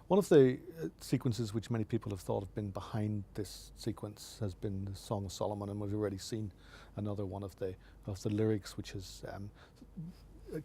One of the sequences which many people have thought have been behind this sequence has been the Song of Solomon, and we've already seen another one of the lyrics which is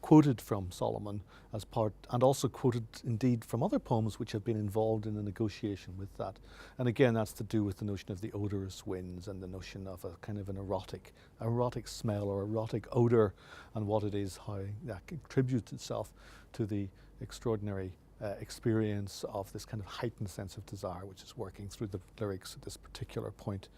quoted from Solomon as part, and also quoted indeed from other poems which have been involved in a negotiation with that. And again, that's to do with the notion of the odorous winds and the notion of a kind of an erotic smell or erotic odor, and what it is, how that contributes itself to the extraordinary experience of this kind of heightened sense of desire which is working through the lyrics at this particular point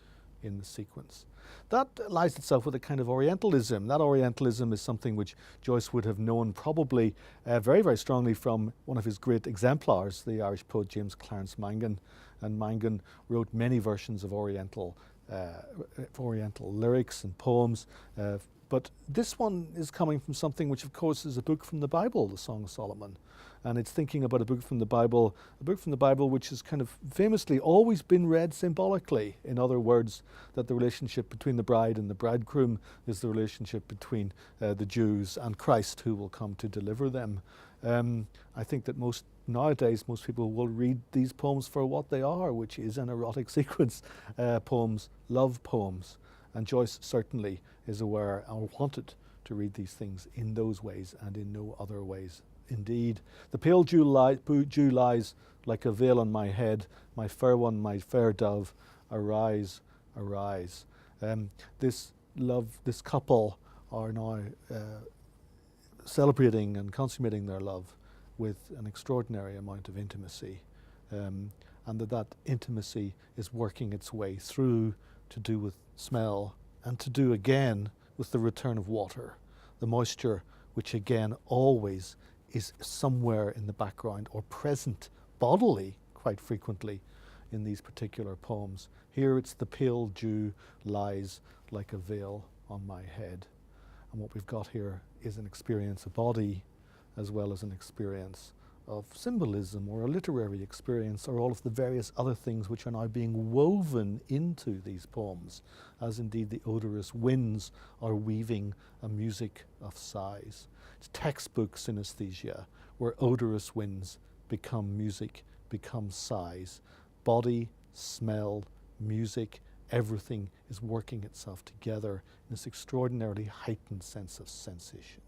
in the sequence. That lies itself with a kind of Orientalism. That Orientalism is something which Joyce would have known probably very, very strongly from one of his great exemplars, the Irish poet James Clarence Mangan. And Mangan wrote many versions of Oriental lyrics and poems. But this one is coming from something which, of course, is a book from the Bible, the Song of Solomon. And it's thinking about a book from the Bible which has kind of famously always been read symbolically. In other words, that the relationship between the bride and the bridegroom is the relationship between the Jews and Christ, who will come to deliver them. I think that nowadays most people will read these poems for what they are, which is an erotic sequence, poems, love poems. And Joyce certainly is aware or wanted to read these things in those ways and in no other ways. Indeed, the pale dew lies like a veil on my head, my fair one, my fair dove, arise, arise. This couple are now celebrating and consummating their love with an extraordinary amount of intimacy, and that intimacy is working its way through to do with smell and to do again with the return of water, the moisture which again always is somewhere in the background or present bodily quite frequently in these particular poems. Here it's the pale dew lies like a veil on my head. And what we've got here is an experience of body as well as an experience of symbolism or a literary experience, or all of the various other things which are now being woven into these poems, as indeed the odorous winds are weaving a music of sighs. It's textbook synesthesia, where odorous winds become music, become sighs. Body, smell, music, everything is working itself together in this extraordinarily heightened sense of sensation.